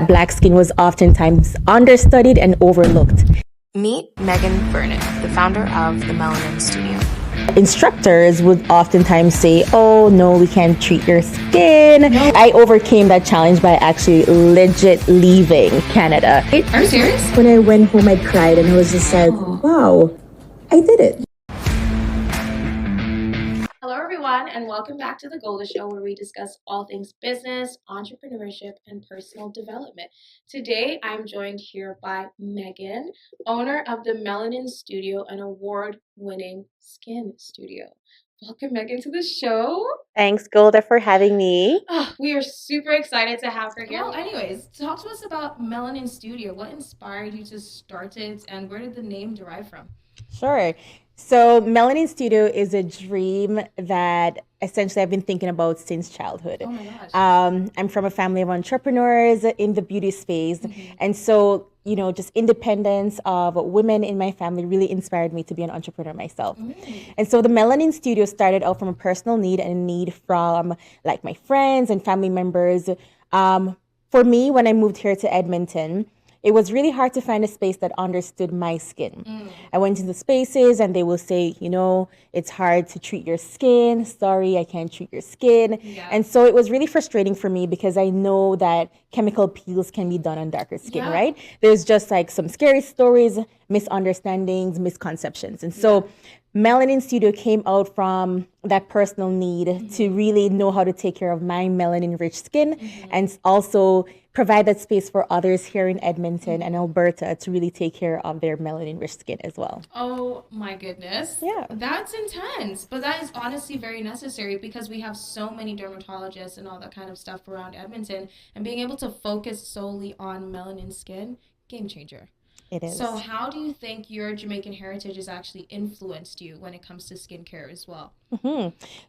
that black skin was oftentimes understudied and overlooked. Meet Megan Vernon, the founder of the Melanin Studio. Instructors would oftentimes say, oh, no, we can't treat your skin. No. I overcame that challenge by actually legit leaving Canada. Are you serious? When I went home, I cried and I was just like, wow, I did it. Hello, everyone, and welcome back to The Golda Show, where we discuss all things business, entrepreneurship, and personal development. Today, I'm joined here by Megan, owner of the Melanin Studio, an award-winning skin studio. Welcome, Megan, to the show. Thanks, Golda, for having me. We are super excited to have her here. Well, anyways, talk to us about Melanin Studio. What inspired you to start it, and where did the name derive from? Sure. So Melanin Studio is a dream that essentially I've been thinking about since childhood. Oh my gosh. I'm from a family of entrepreneurs in the beauty space. And so, you know, just independence of women in my family really inspired me to be an entrepreneur myself. And so the Melanin Studio started out from a personal need and a need from like my friends and family members. For me, when I moved here to Edmonton, it was really hard to find a space that understood my skin. I went into spaces and they will say, you know, it's hard to treat your skin. Sorry, I can't treat your skin. And so it was really frustrating for me because I know that chemical peels can be done on darker skin, right? There's just like some scary stories, misunderstandings, misconceptions. And so Melanin Studio came out from that personal need to really know how to take care of my melanin-rich skin and also provide that space for others here in Edmonton and Alberta to really take care of their melanin-rich skin as well. Oh my goodness. Yeah. That's intense. But that is honestly very necessary because we have so many dermatologists and all that kind of stuff around Edmonton, and being able to focus solely on melanin skin, game changer. It is. So how do you think your Jamaican heritage has actually influenced you when it comes to skincare as well?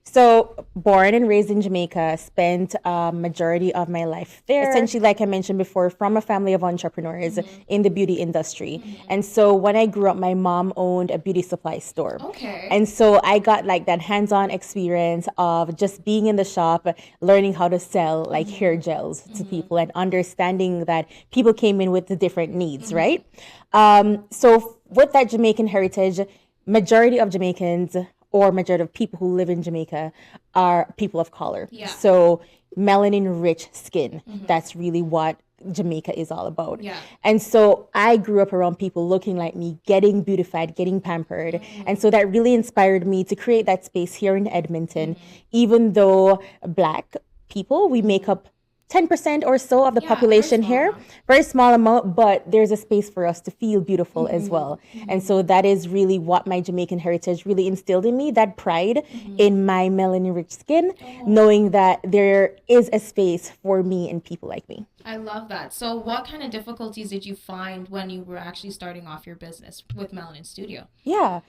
So born and raised in Jamaica, spent a majority of my life there. Essentially, like I mentioned before, from a family of entrepreneurs in the beauty industry. And so when I grew up, my mom owned a beauty supply store. Okay. And so I got like that hands-on experience of just being in the shop, learning how to sell like hair gels to people and understanding that people came in with the different needs, right? So with that Jamaican heritage, majority of Jamaicans or majority of people who live in Jamaica are people of color. So melanin-rich skin, that's really what Jamaica is all about. And so I grew up around people looking like me, getting beautified, getting pampered. And so that really inspired me to create that space here in Edmonton, even though Black people, we make up 10% or so of the population here, very small amount, but there's a space for us to feel beautiful as well. And so that is really what my Jamaican heritage really instilled in me, that pride in my melanin-rich skin, knowing that there is a space for me and people like me. I love that. So what kind of difficulties did you find when you were actually starting off your business with Melanin Studio? Yeah.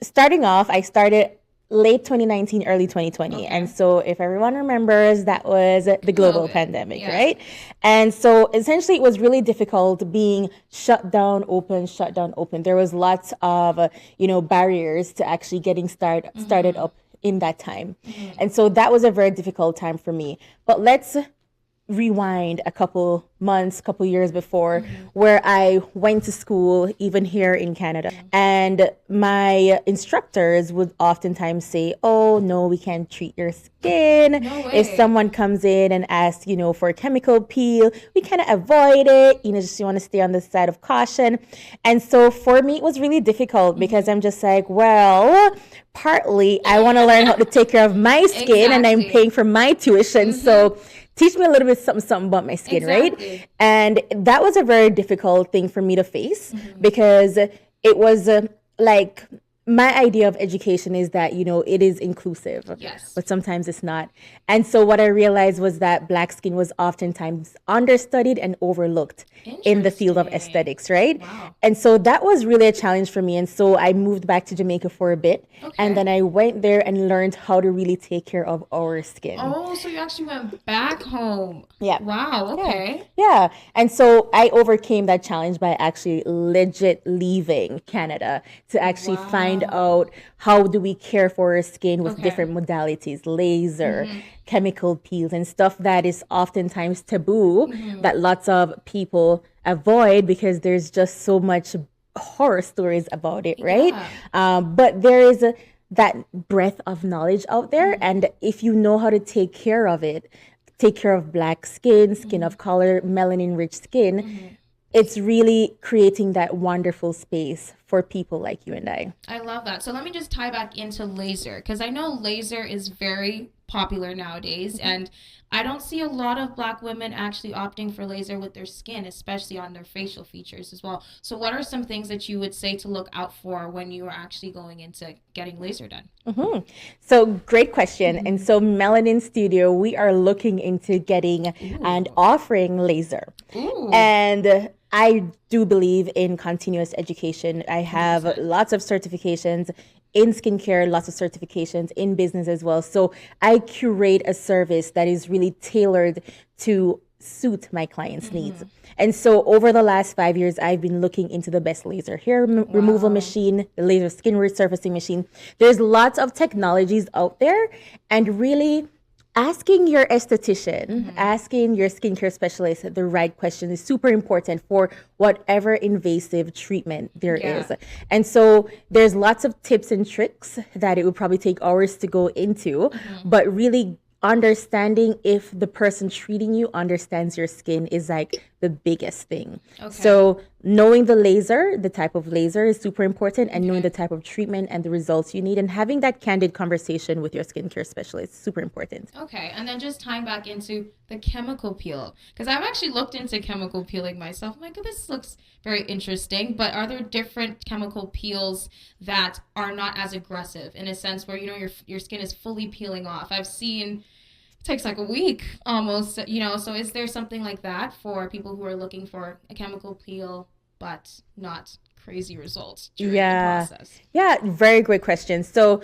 Starting off, I started late 2019, early 2020. And so if everyone remembers, that was the global pandemic, right? And so essentially it was really difficult being shut down, open. There was lots of, barriers to actually getting started up in that time. And so that was a very difficult time for me. But let's rewind a couple years before, where I went to school, even here in Canada. And my instructors would oftentimes say, oh, no, we can't treat your skin. No way. If someone comes in and asks, for a chemical peel, we kind of avoid it. Just you want to stay on the side of caution. And so for me, it was really difficult because I'm just like, well, partly I want to learn how to take care of my skin and I'm paying for my tuition. So teach me a little bit something about my skin, right? And that was a very difficult thing for me to face because it was like my idea of education is that, it is inclusive, but sometimes it's not. And so what I realized was that Black skin was oftentimes understudied and overlooked in the field of aesthetics, right? And so that was really a challenge for me. And so I moved back to Jamaica for a bit. And then I went there and learned how to really take care of our skin. Oh, so you actually went back home. Yeah. Wow, okay. Yeah. And so I overcame that challenge by actually legit leaving Canada to actually find find out how do we care for our skin with Okay. different modalities, laser, chemical peels, and stuff that is oftentimes taboo that lots of people avoid because there's just so much horror stories about it, right? But there is that breadth of knowledge out there, and if you know how to take care of it, take care of black skin, skin of color, melanin-rich skin, it's really creating that wonderful space for people like you and I. I love that. So let me just tie back into laser, because I know laser is very popular nowadays, and I don't see a lot of Black women actually opting for laser with their skin, especially on their facial features as well. So what are some things that you would say to look out for when you are actually going into getting laser done? So great question. And so Melanin Studio, we are looking into getting and offering laser. And I do believe in continuous education. I have lots of certifications in skincare, lots of certifications in business as well. So I curate a service that is really tailored to suit my clients' needs. And so over the last 5 years, I've been looking into the best laser hair removal machine, the laser skin resurfacing machine. There's lots of technologies out there, and really asking your esthetician, asking your skincare specialist the right question is super important for whatever invasive treatment there is. And so there's lots of tips and tricks that it would probably take hours to go into, but really understanding if the person treating you understands your skin is like the biggest thing. So knowing the laser, the type of laser is super important, and knowing the type of treatment and the results you need, and having that candid conversation with your skincare specialist is super important. Okay, and then just tying back into the chemical peel, because I've actually looked into chemical peeling myself. I'm like, oh, this looks very interesting, but are there different chemical peels that are not as aggressive in a sense where, you know, your skin is fully peeling off? I've seen it takes like a week almost, you know, so is there something like that for people who are looking for a chemical peel but not crazy results during the process? Yeah, very great question. So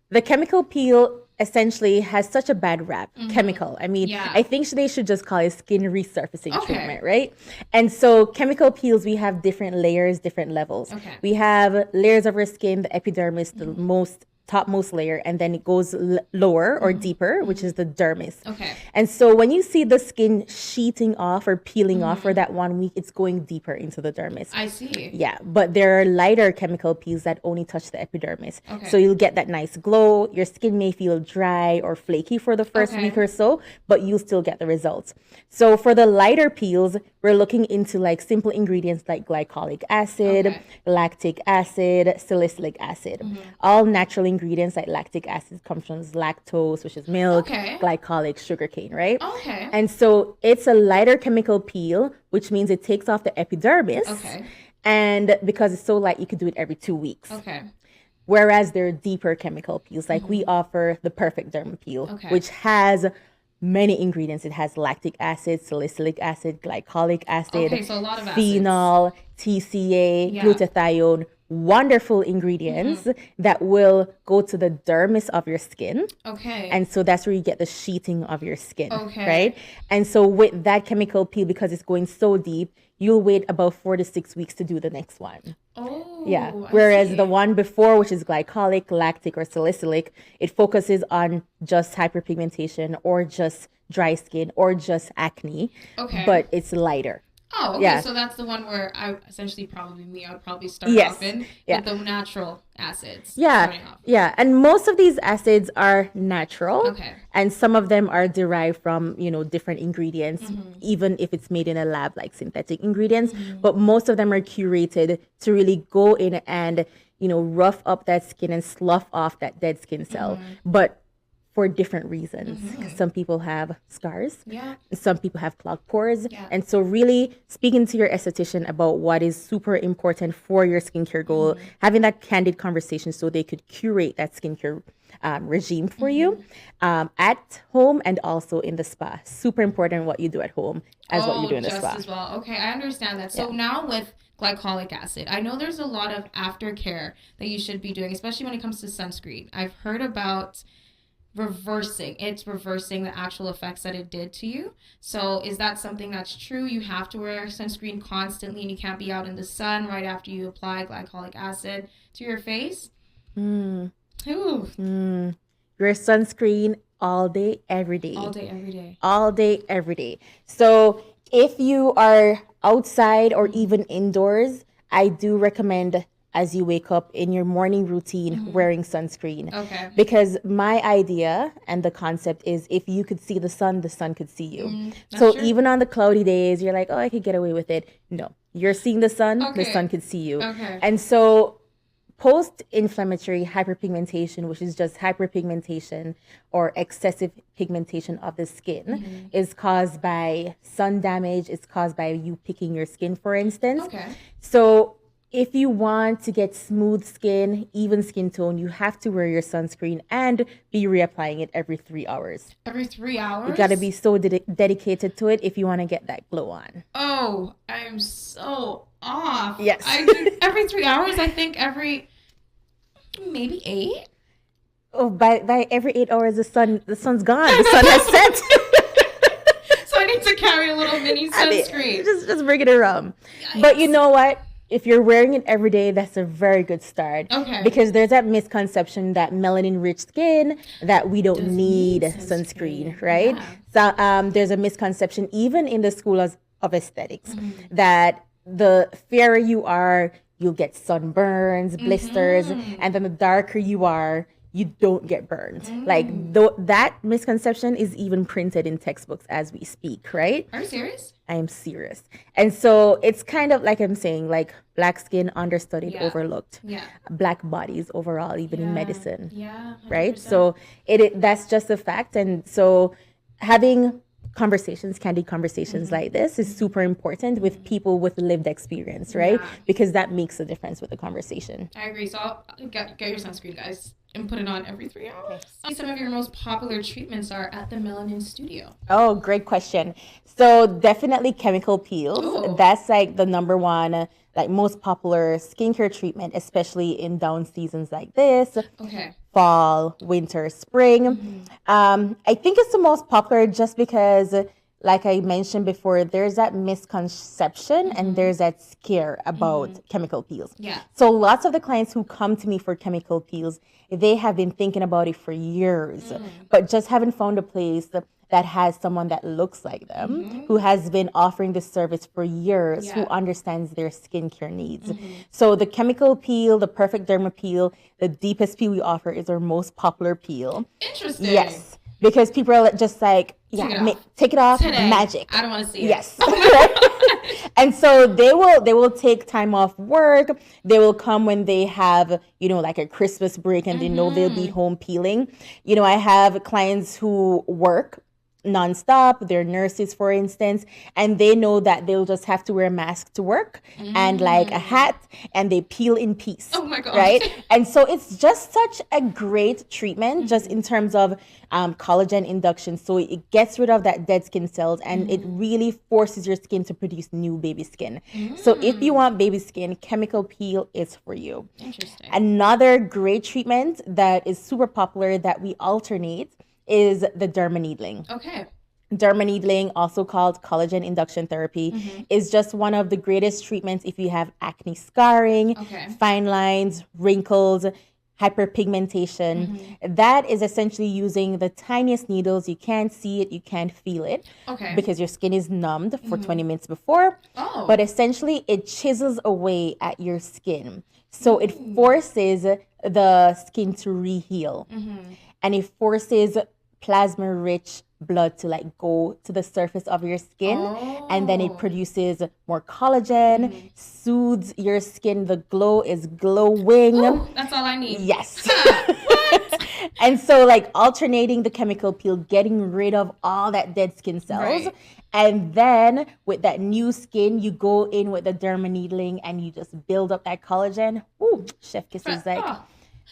the chemical peel essentially has such a bad rap, chemical. I mean, I think they should just call it skin resurfacing treatment, right? And so chemical peels, we have different layers, different levels. We have layers of our skin, the epidermis, the most topmost layer, and then it goes lower or deeper, which is the dermis. And so when you see the skin sheeting off or peeling off for that 1 week, it's going deeper into the dermis. I see. Yeah, but there are lighter chemical peels that only touch the epidermis. So you'll get that nice glow. Your skin may feel dry or flaky for the first week or so, but you'll still get the results. So for the lighter peels, we're looking into like simple ingredients like glycolic acid, lactic acid, salicylic acid, all natural ingredients. Like lactic acid comes from lactose, which is milk, glycolic, sugarcane, right? And so it's a lighter chemical peel, which means it takes off the epidermis. And because it's so light, you could do it every 2 weeks. Whereas there are deeper chemical peels, like we offer the Perfect Derma Peel, which has many ingredients. It has lactic acid, salicylic acid, glycolic acid, so a lot of phenol, TCA, glutathione, wonderful ingredients that will go to the dermis of your skin. And so that's where you get the sheeting of your skin, right? And so with that chemical peel, because it's going so deep, you'll wait about 4 to 6 weeks to do the next one. Whereas the one before, which is glycolic, lactic, or salicylic, it focuses on just hyperpigmentation or just dry skin or just acne, but it's lighter. So that's the one where I would probably start off with the natural acids. And most of these acids are natural, and some of them are derived from, you know, different ingredients, even if it's made in a lab, like synthetic ingredients. But most of them are curated to really go in and, you know, rough up that skin and slough off that dead skin cell. But for different reasons. Some people have scars. Some people have clogged pores. And so really speaking to your esthetician about what is super important for your skincare goal, having that candid conversation so they could curate that skincare regime for you at home and also in the spa. Super important what you do at home as what you do in the spa. As well. Okay, I understand that. So now with glycolic acid, I know there's a lot of aftercare that you should be doing, especially when it comes to sunscreen. I've heard about reversing the actual effects that it did to you. So is that something that's true? You have to wear sunscreen constantly and you can't be out in the sun right after you apply glycolic acid to your face? Mm. Ooh. Your sunscreen all day, every day. All day, every day. All day, every day. So if you are outside or even indoors, I do recommend as you wake up in your morning routine wearing sunscreen. Okay. Because my idea and the concept is if you could see the sun could see you. That's So true. even on the cloudy days, you're like, oh, I could get away with it. No, you're seeing the sun Okay. could see you. Okay. And so post-inflammatory hyperpigmentation, which is just hyperpigmentation or excessive pigmentation of the skin, is caused by sun damage. It's caused by you picking your skin, for instance. Okay. So if you want to get smooth skin, even skin tone, you have to wear your sunscreen and be reapplying it every 3 hours. Every 3 hours? You got to be so dedicated to it if you want to get that glow on. Oh, I am so off. Yes. I do every 3 hours. I think every maybe 8. Oh, by every 8 hours, the sun's gone. The sun has set. So I need to carry a little mini sunscreen. Just bring it around. Yikes. But you know what? If you're wearing it every day, that's a very good start. Okay. Because there's that misconception that melanin-rich skin, that we don't Doesn't need need sunscreen, sunscreen. right? Yeah. So there's a misconception, even in the school of aesthetics, that the fairer you are, you'll get sunburns, blisters, and then the darker you are, you don't get burned. Like that misconception is even printed in textbooks as we speak, right? Are you serious? I am serious. And so it's kind of like I'm saying, like black skin, understudied, Yeah. overlooked. Yeah. Black bodies overall, even in medicine, Yeah. 100%. right? So that's just a fact. And so having candid conversations like this is super important with people with lived experience, right? Yeah. Because that makes a difference with the conversation. I agree. So I'll get your sunscreen, guys, and put it on every 3 hours. Some of your most popular treatments are at the Melanin Studio. Oh, great question. So definitely chemical peels. Ooh. That's like the number one, like most popular skincare treatment, especially in down seasons like this. Okay. Fall, winter, spring. I think it's the most popular just because, like I mentioned before, there's that misconception and there's that scare about chemical peels. Yeah. So lots of the clients who come to me for chemical peels, they have been thinking about it for years, but just haven't found a place that has someone that looks like them, who has been offering this service for years, who understands their skincare needs. So the chemical peel, the perfect derma peel, the deepest peel we offer is our most popular peel. Interesting. Yes, because people are just like, take it off, Today. magic. I don't want to see it. Yes. And so they will take time off work. They will come when they have, like a Christmas break and they know they'll be home peeling. I have clients who work nonstop. They're nurses, for instance, and they know that they'll just have to wear a mask to work and like a hat, and they peel in peace. Oh my gosh. Right? And so it's just such a great treatment, just in terms of collagen induction. So it gets rid of that dead skin cells, and it really forces your skin to produce new baby skin. So if you want baby skin, chemical peel is for you. Interesting. Another great treatment that is super popular that we alternate is the derma needling. Okay. Derma needling, also called collagen induction therapy, is just one of the greatest treatments if you have acne scarring, fine lines, wrinkles, hyperpigmentation. That is essentially using the tiniest needles. You can't see it, you can't feel it, because your skin is numbed for 20 minutes before. But essentially, it chisels away at your skin. So it forces the skin to reheal. And it forces plasma-rich blood to like go to the surface of your skin, and then it produces more collagen, soothes your skin. The glow is glowing. Ooh, that's all I need. Yes. And so like alternating the chemical peel, getting rid of all that dead skin cells. Right. And then with that new skin, you go in with the derma needling and you just build up that collagen. Ooh, chef kisses. Like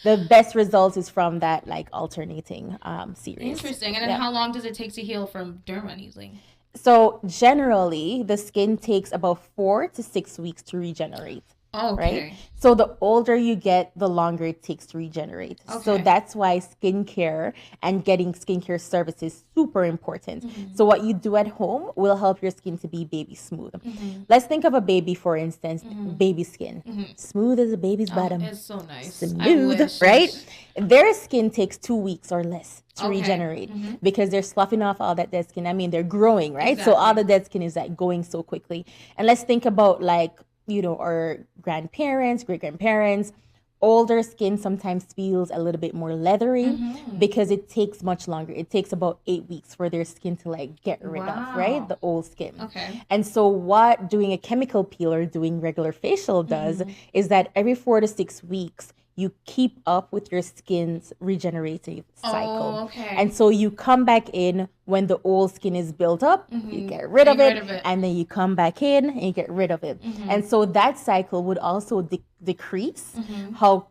the best results is from that like alternating series. Interesting. And then how long does it take to heal from derma needling? So generally, the skin takes about 4 to 6 weeks to regenerate. Okay. right? So the older you get, the longer it takes to regenerate. So Okay. that's why skincare and getting skincare services is super important. Mm-hmm. So what you do at home will help your skin to be baby smooth. Mm-hmm. Let's think of a baby, for instance, Mm-hmm. baby skin. Mm-hmm. Smooth as a baby's Oh, bottom. it's so nice. I Smooth, wish. right? Their skin takes 2 weeks or less to Okay. regenerate Mm-hmm. because they're sloughing off all that dead skin. I mean, they're growing, right? So all Exactly. the dead skin is like going so quickly. And let's think about like, you know, our grandparents, great grandparents. Older skin sometimes feels a little bit more leathery Mm-hmm. because it takes much longer. It takes about 8 weeks for their skin to like get rid of, right? Wow. The old skin. Okay. And so what doing a chemical peel or doing regular facial does is that every 4 to 6 weeks, you keep up with your skin's regenerative cycle. Oh, okay. And so you come back in when the old skin is built up, you get rid of it, and then you come back in and you get rid of it. And so that cycle would also decrease how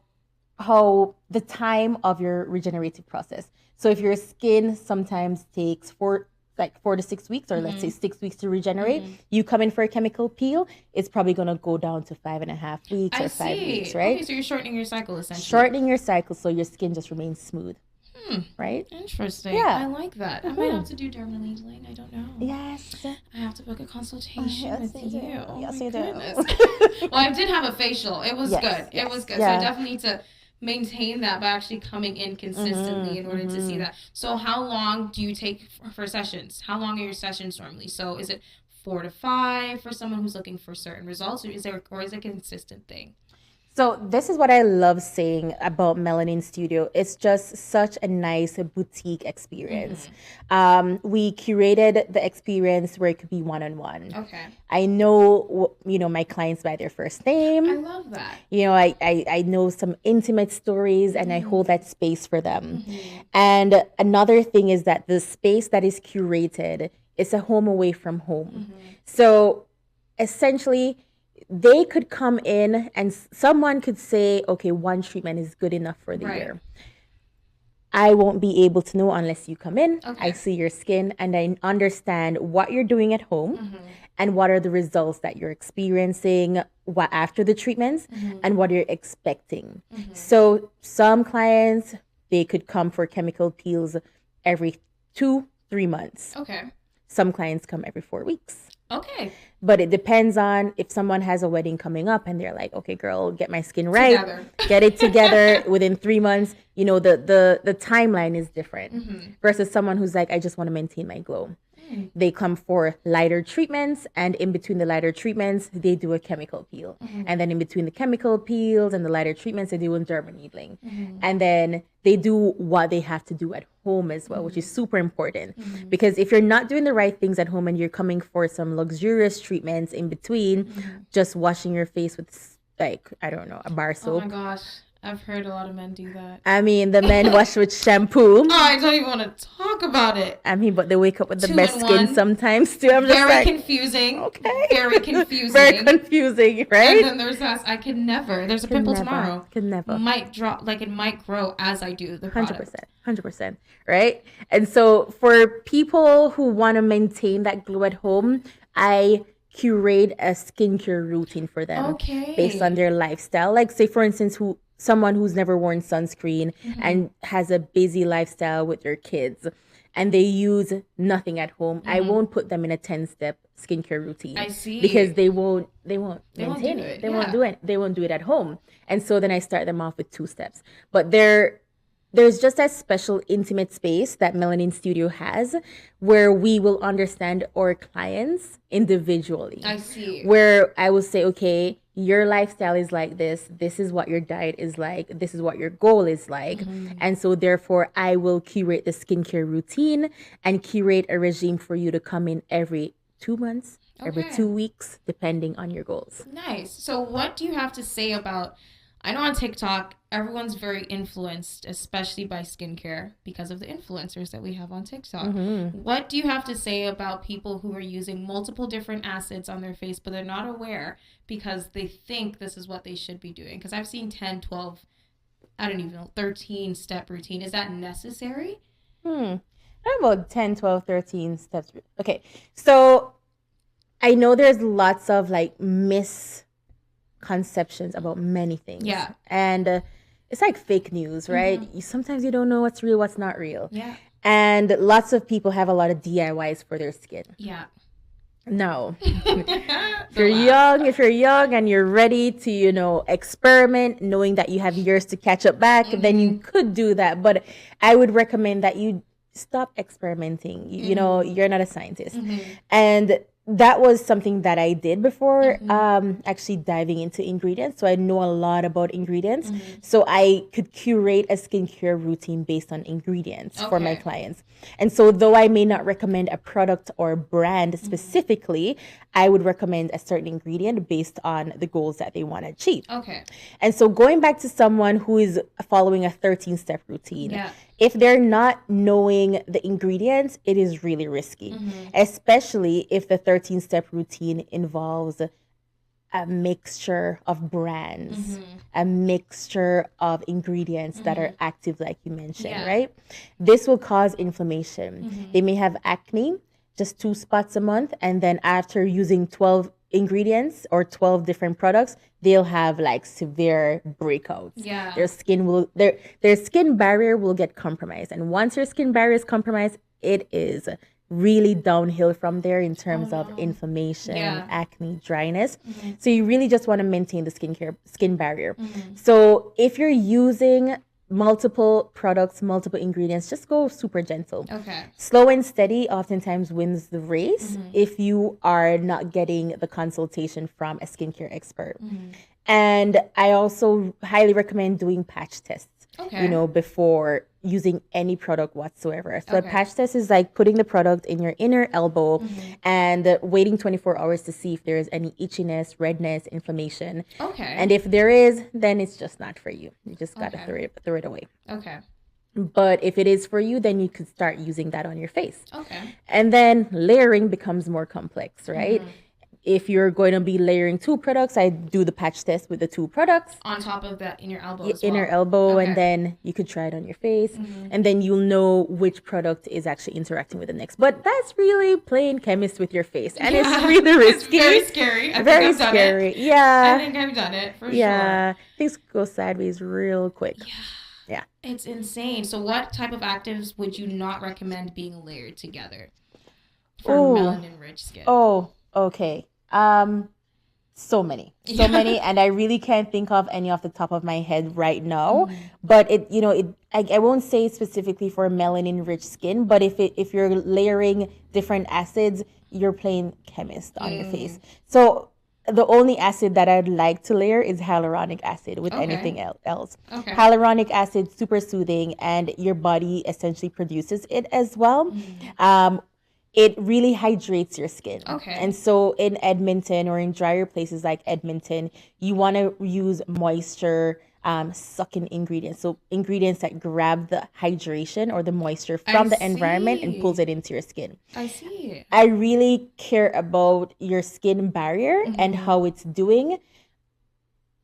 the time of your regenerative process. So if your skin sometimes takes 4 to 6 weeks, or let's say 6 weeks to regenerate, you come in for a chemical peel, it's probably going to go down to 5.5 weeks I or 5 weeks, see. right? Okay, so you're shortening your cycle essentially. Shortening your cycle so your skin just remains smooth, right? Interesting. Yeah. I like that. I might have to do dermaneedling. I don't know. Yes. I have to book a consultation Yes, with you you. do. Oh Yes, my you do. goodness. Well, I did have a facial. It was Yes, good. It yes, was good. yeah. So I definitely need to maintain that by actually coming in consistently in order to see that. So how long do you take for sessions? How long are your sessions normally? So is it 4 to 5 for someone who's looking for certain results, or is it a consistent thing? So this is what I love saying about Melanin Studio. It's just such a nice boutique experience. We curated the experience where it could be one-on-one. Okay. I know, my clients by their first name. I love that. I know some intimate stories and I hold that space for them. And another thing is that the space that is curated is a home away from home. So essentially, they could come in and someone could say, okay, one treatment is good enough for the year. I won't be able to know unless you come in. Okay. I see your skin and I understand what you're doing at home and what are the results that you're experiencing after the treatments and what you're expecting. So some clients, they could come for chemical peels every 2-3 months. Okay. Some clients come every 4 weeks. Okay. But it depends on if someone has a wedding coming up and they're like, okay, girl, get my skin right. Together. Get it together within 3 months. The timeline is different versus someone who's like, I just want to maintain my glow. They come for lighter treatments, and in between the lighter treatments, they do a chemical peel. And then in between the chemical peels and the lighter treatments, they do a derma needling. And then they do what they have to do at home as well, which is super important. Because if you're not doing the right things at home and you're coming for some luxurious treatments in between, just washing your face with, like, I don't know, a bar soap. Oh my gosh. I've heard a lot of men do that. I mean, the men wash with shampoo. Oh, I don't even want to talk about it. I mean, but they wake up with the 2 best in skin 1. sometimes too. I'm just Very like, confusing. okay. Very confusing. Very confusing, right? And then there's that. I could never. There's a pimple tomorrow. Could never. Might drop. Like it might grow as I do the product. 100%, right? And so for people who want to maintain that glow at home, I curate a skincare routine for them. Okay. Based on their lifestyle. Like, say for instance, someone who's never worn sunscreen and has a busy lifestyle with their kids and they use nothing at home, I won't put them in a 10-step skincare routine. I see. Because they won't maintain do it. it, They yeah. won't do it. They won't do it at home. And so then I start them off with 2 steps. But there's just that special intimate space that Melanin Studio has where we will understand our clients individually. I see. Where I will say, okay, your lifestyle is like this. This is what your diet is like. This is what your goal is like. And so therefore, I will curate the skincare routine and curate a regime for you to come in every 2 months, every Okay. 2 weeks, depending on your goals. Nice. So what do you have to say about, I know on TikTok, everyone's very influenced, especially by skincare because of the influencers that we have on TikTok. What do you have to say about people who are using multiple different acids on their face, but they're not aware because they think this is what they should be doing? Because I've seen 10, 12, I don't even know, 13-step routine. Is that necessary? I don't know about 10, 12, 13 steps. Okay. So I know there's lots of like conceptions about many things. Yeah. And it's like fake news, right? Sometimes you don't know what's real, what's not real. Yeah. And lots of people have a lot of DIYs for their skin. Yeah. No. If you're young and you're ready to, experiment, knowing that you have years to catch up back, then you could do that. But I would recommend that you stop experimenting. You're not a scientist. And that was something that I did before actually diving into ingredients. So I know a lot about ingredients. So I could curate a skincare routine based on ingredients for my clients. And so though I may not recommend a product or brand specifically, I would recommend a certain ingredient based on the goals that they want to achieve. Okay. And so going back to someone who is following a 13-step routine, if they're not knowing the ingredients, it is really risky, especially if the 13-step routine involves a mixture of brands, a mixture of ingredients that are active, like you mentioned, right? This will cause inflammation. They may have acne, just 2 spots a month, and then after using 12 ingredients or 12 different products, they'll have like severe breakouts. Yeah. Their skin barrier will get compromised. And once your skin barrier is compromised, it is really downhill from there in terms of inflammation, acne, dryness. So you really just want to maintain the skin barrier. So if you're using multiple products, multiple ingredients, just go super gentle. Okay. Slow and steady oftentimes wins the race if you are not getting the consultation from a skincare expert. And I also highly recommend doing patch tests, before using any product whatsoever. So a patch test is like putting the product in your inner elbow and waiting 24 hours to see if there is any itchiness, redness, inflammation. Okay. And if there is, then it's just not for you. You just got to throw it away. Okay. But if it is for you, then you could start using that on your face. Okay. And then layering becomes more complex, right? If you're going to be layering 2 products, I do the patch test with the 2 products. On top of the inner elbow Inner elbow, and then you could try it on your face. And then you'll know which product is actually interacting with the next. But that's really playing chemist with your face. And it's really risky. It's very scary. Very scary. Yeah. I think I've done it for sure. Yeah. Things go sideways real quick. Yeah. It's insane. So what type of actives would you not recommend being layered together for melanin-rich skin? Oh, okay. So many, and I really can't think of any off the top of my head right now. But I won't say specifically for melanin-rich skin, but if you're layering different acids, you're playing chemist on your face. So the only acid that I'd like to layer is hyaluronic acid with anything else. Okay. Hyaluronic acid, super soothing, and your body essentially produces it as well. It really hydrates your skin. Okay. And so in Edmonton or in drier places like Edmonton, you want to use moisture sucking ingredients. So ingredients that grab the hydration or the moisture from the environment and pulls it into your skin. I see. I really care about your skin barrier and how it's doing.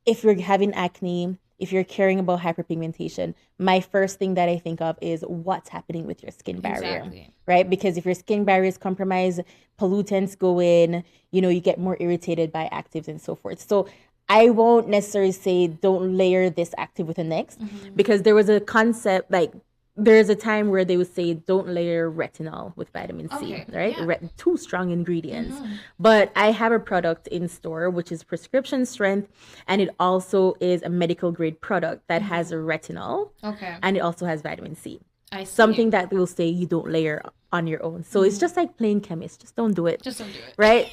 If you're having acne, if you're caring about hyperpigmentation, my first thing that I think of is what's happening with your skin barrier, right? Because if your skin barrier is compromised, pollutants go in, you get more irritated by actives and so forth. So I won't necessarily say don't layer this active with the next, because there was a concept, like there's a time where they would say don't layer retinol with vitamin C, right? Yeah. 2 strong ingredients. But I have a product in store which is prescription strength, and it also is a medical grade product that has a retinol, and it also has vitamin C. I see. Something that will say you don't layer on your own. So it's just like playing chemist. Just don't do it. Just don't do it. Right?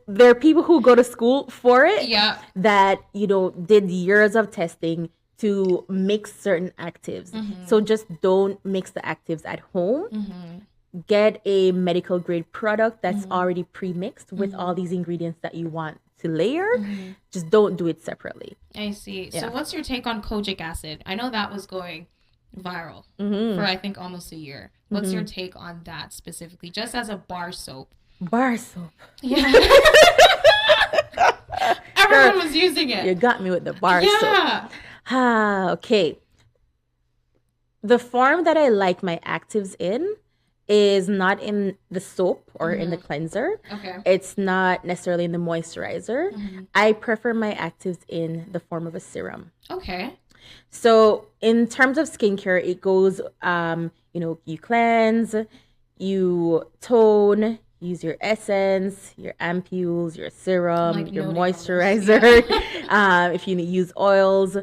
There are people who go to school for it that, did years of testing to mix certain actives. So just don't mix the actives at home. Get a medical grade product that's already pre-mixed with all these ingredients that you want to layer. Just don't do it separately. I see. Yeah. So what's your take on kojic acid? I know that was going viral for I think almost a year. What's your take on that specifically, just as a bar soap? Bar soap. Yeah. Everyone was using it. You got me with the bar soap. Okay. The form that I like my actives in is not in the soap or in the cleanser. Okay. It's not necessarily in the moisturizer. I prefer my actives in the form of a serum. Okay. So in terms of skincare, it goes, you cleanse, you tone, use your essence, your ampules, your serum, Like your noting all this. moisturizer. If you use oils,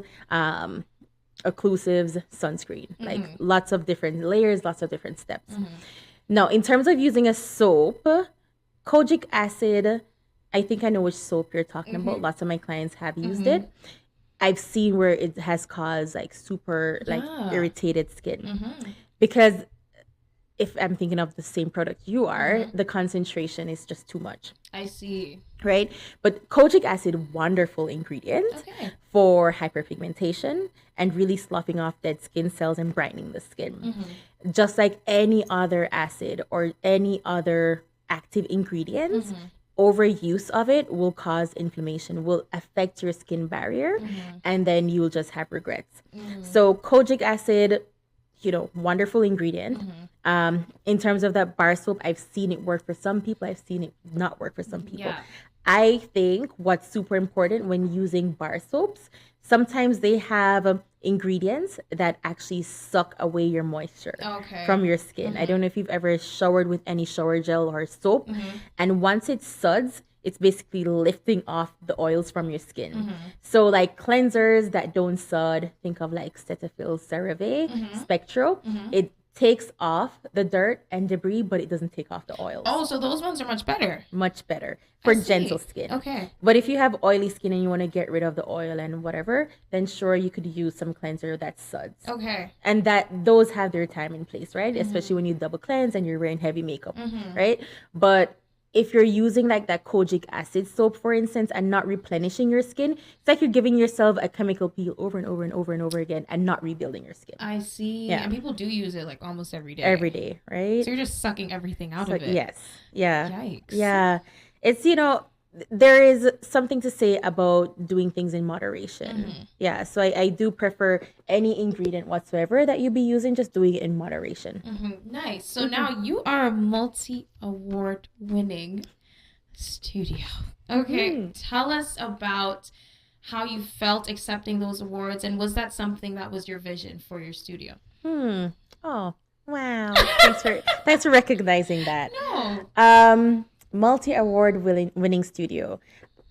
occlusives, sunscreen, like lots of different layers, lots of different steps. Now, in terms of using a soap, kojic acid, I think I know which soap you're talking about. Lots of my clients have used it. I've seen where it has caused like super like irritated skin because if I'm thinking of the same product you are, the concentration is just too much. I see. Right? But kojic acid, wonderful ingredient for hyperpigmentation and really sloughing off dead skin cells and brightening the skin. Just like any other acid or any other active ingredients, overuse of it will cause inflammation, will affect your skin barrier, and then you'll just have regrets. So kojic acid, wonderful ingredient. In terms of that bar soap, I've seen it work for some people. I've seen it not work for some people. I think what's super important when using bar soaps, sometimes they have ingredients that actually suck away your moisture from your skin. I don't know if you've ever showered with any shower gel or soap, and once it suds, it's basically lifting off the oils from your skin. So like cleansers that don't sud, think of like Cetaphil CeraVe, Spectro, it takes off the dirt and debris, but it doesn't take off the oils. Oh, so those ones are much better. Much better for gentle skin. Okay. But if you have oily skin and you want to get rid of the oil and whatever, then sure, you could use some cleanser that suds. Okay. And those have their time and place, right? Especially when you double cleanse and you're wearing heavy makeup, right? But if you're using like that kojic acid soap, for instance, and not replenishing your skin, it's like you're giving yourself a chemical peel over and over and over and over again and not rebuilding your skin. I see. Yeah. And people do use it like almost every day. Every day, right? So you're just sucking everything out of it. Yes. Yeah. Yikes. Yeah. It's, there is something to say about doing things in moderation. Yeah. So I do prefer any ingredient whatsoever that you be using, just doing it in moderation. Nice. So now you are a multi-award winning studio. Okay. Tell us about how you felt accepting those awards, and was that something that was your vision for your studio? Oh, wow. Thanks for recognizing that. No. Multi-award winning studio.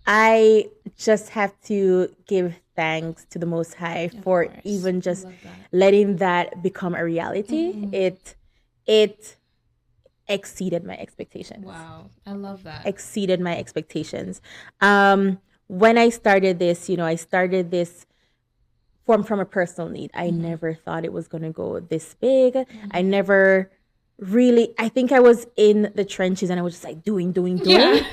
I just have to give thanks to the Most High for even just letting that become a reality. It exceeded my expectations. Wow. I love that. Exceeded my expectations. When I started this, I started this from a personal need. I never thought it was going to go this big. I never really, I think I was in the trenches and I was just like doing. Yeah.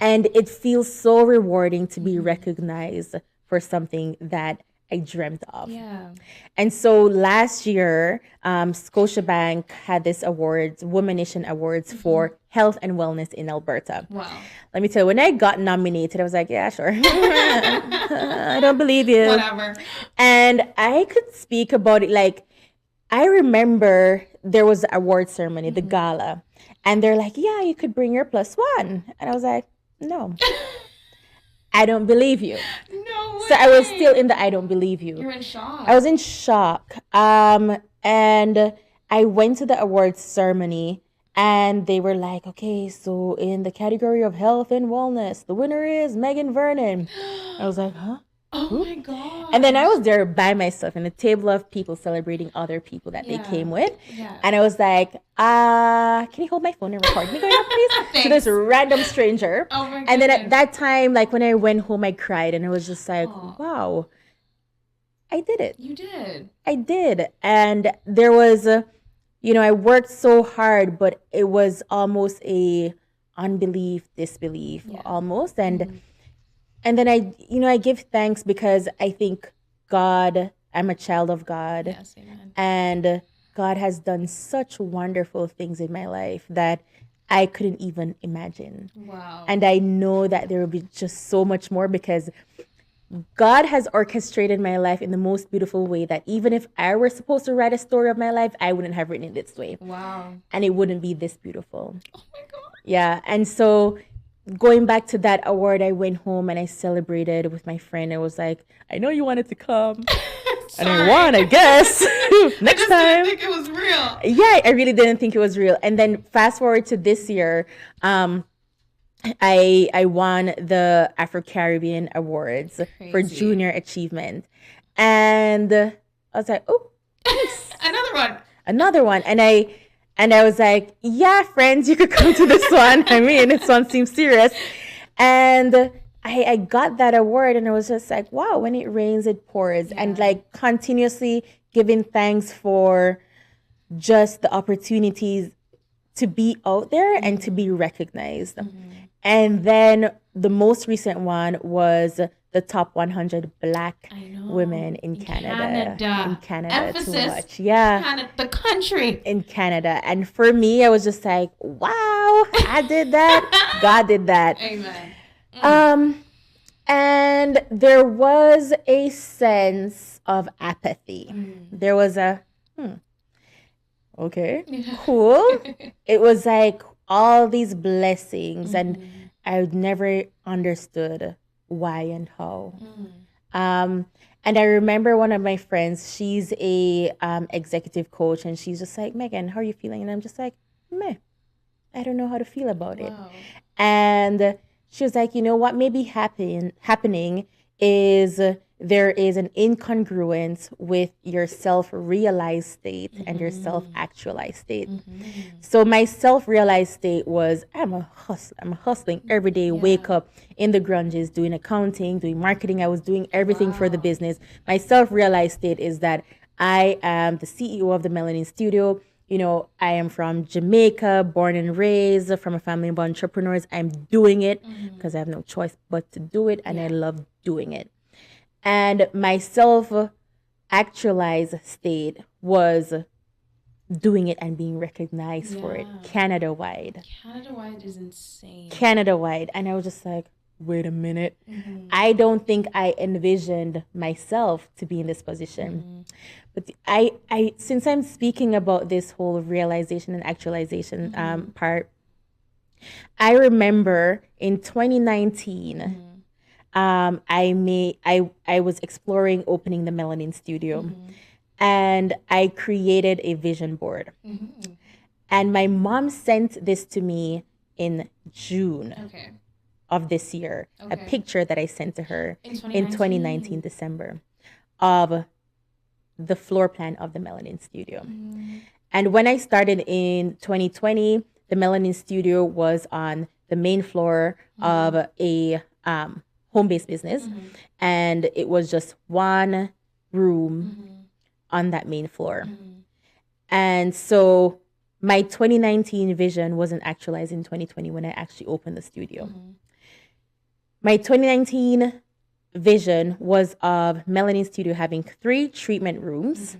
And it feels so rewarding to be recognized for something that I dreamt of. Yeah. And so last year, Scotiabank had this awards, Womanition Awards for health and wellness in Alberta. Wow. Let me tell you, when I got nominated, I was like, yeah, sure. I don't believe you. Whatever. And I could speak about it like, I remember there was the award ceremony, the gala, and they're like, yeah, you could bring your +1. And I was like, no, I don't believe you. No way. So I was still in the I don't believe you. You're in shock. I was in shock. And I went to the awards ceremony and they were like, okay, so in the category of health and wellness, the winner is Megan Vernon. I was like, huh? Oh my God. And then I was there by myself in a table of people celebrating other people that they came with. Yeah. And I was like, can you hold my phone and record me going up, please? To this random stranger. Oh my goodness. And then at that time, like when I went home, I cried and I was just like, wow, I did it. You did. I did. And there was, I worked so hard, but it was almost a unbelief, disbelief almost. And then I give thanks because I think I'm a child of God. Yes, amen. And God has done such wonderful things in my life that I couldn't even imagine. Wow. And I know that there will be just so much more because God has orchestrated my life in the most beautiful way that even if I were supposed to write a story of my life, I wouldn't have written it this way. Wow. And it wouldn't be this beautiful. Oh my God. Yeah. And so going back to that award, I went home and I celebrated with my friend. I was like, I know you wanted to come. And I won, I guess. Next time. I didn't think it was real. Yeah, I really didn't think it was real. And then fast forward to this year, I won the Afro-Caribbean Awards for Junior Achievement. And I was like, oh, nice. Another one. And I was like, yeah, friends, you could come to this one. I mean, this one seems serious. And I got that award and I was just like, wow, when it rains, it pours. Yeah. And like continuously giving thanks for just the opportunities to be out there and to be recognized. Mm-hmm. And then the most recent one was the top 100 Black women in Canada. In Canada, emphasis, too much. Yeah. The country. In Canada. And for me, I was just like, wow, I did that. God did that. Amen. And there was a sense of apathy. There was a, okay, cool. It was like all these blessings, and I never understood why and how. And I remember one of my friends, she's a executive coach, and she's just like, Megan, how are you feeling? And I'm just like, meh, I don't know how to feel about it. And she was like, you know what may be happening is there is an incongruence with your self-realized state and your self-actualized state. So my self-realized state was, I'm hustling every day, wake up in the grunges, doing accounting, doing marketing. I was doing everything for the business. My self-realized state is that I am the CEO of the Melanin Studio. You know, I am from Jamaica, born and raised from a family of entrepreneurs. I'm doing it because I have no choice but to do it, and I love doing it. And my self-actualized state was doing it and being recognized for it Canada-wide. Canada-wide is insane. Canada-wide. And I was just like, wait a minute. I don't think I envisioned myself to be in this position. But I since I'm speaking about this whole realization and actualization part, I remember in 2019, I was exploring opening the Melanin Studio, and I created a vision board. And my mom sent this to me in June of this year, a picture that I sent to her in 2019 December of the floor plan of the Melanin Studio. And when I started in 2020, the Melanin Studio was on the main floor of a home-based business, and it was just one room on that main floor. And so my 2019 vision wasn't actualized in 2020 when I actually opened the studio. My 2019 vision was of Melanin Studio having 3 treatment rooms,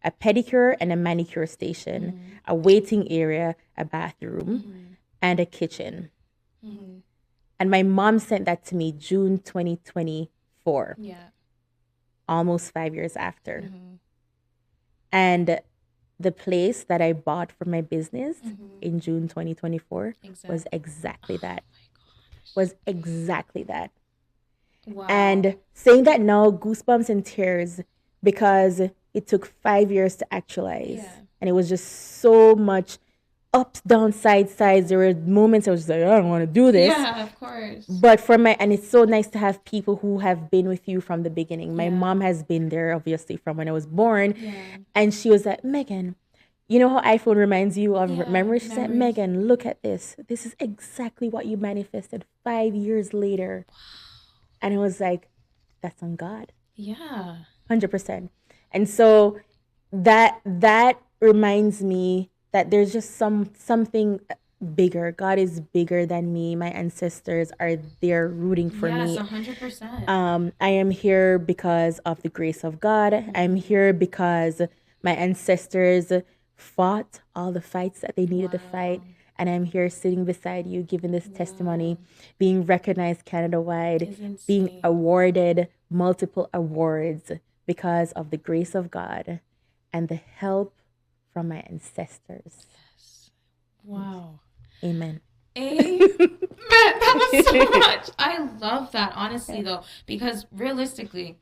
a pedicure and a manicure station, a waiting area, a bathroom, and a kitchen. And my mom sent that to me June 2024. Almost 5 years after. And the place that I bought for my business in June 2024 was exactly that. Wow. And saying that now, goosebumps and tears, because it took 5 years to actualize. And it was just so much ups, downs, sides. There were moments I was like, I don't want to do this. Yeah, of course. But and it's so nice to have people who have been with you from the beginning. My mom has been there, obviously, from when I was born. And she was like, Megan, you know how iPhone reminds you of memories? She said, Megan, look at this. This is exactly what you manifested 5 years later. Wow. And it was like, that's on God. 100%. And so that reminds me that there's just something bigger. God is bigger than me. My ancestors are there rooting for me. Yes, 100%. I am here because of the grace of God. I'm here because my ancestors fought all the fights that they needed to fight. and I'm here sitting beside you, giving this testimony, being recognized Canada-wide, being awarded multiple awards because of the grace of God and the help from my ancestors. Yes. Wow. Amen. Amen. That was so much. I love that, honestly, though, because realistically,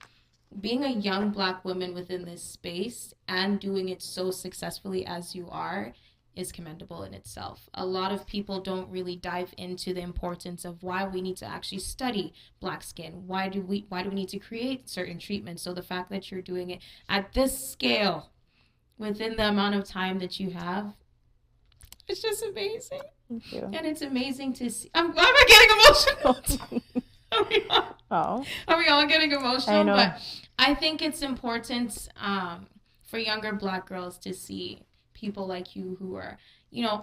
being a young Black woman within this space and doing it so successfully as you are is commendable in itself. A lot of people don't really dive into the importance of why we need to actually study Black skin. Why do we need to create certain treatments? So the fact that you're doing it at this scale within the amount of time that you have, it's just amazing. Thank you. And it's amazing to see. Why am I getting emotional? Are we all getting emotional? I know. But I think it's important for younger Black girls to see people like you who are,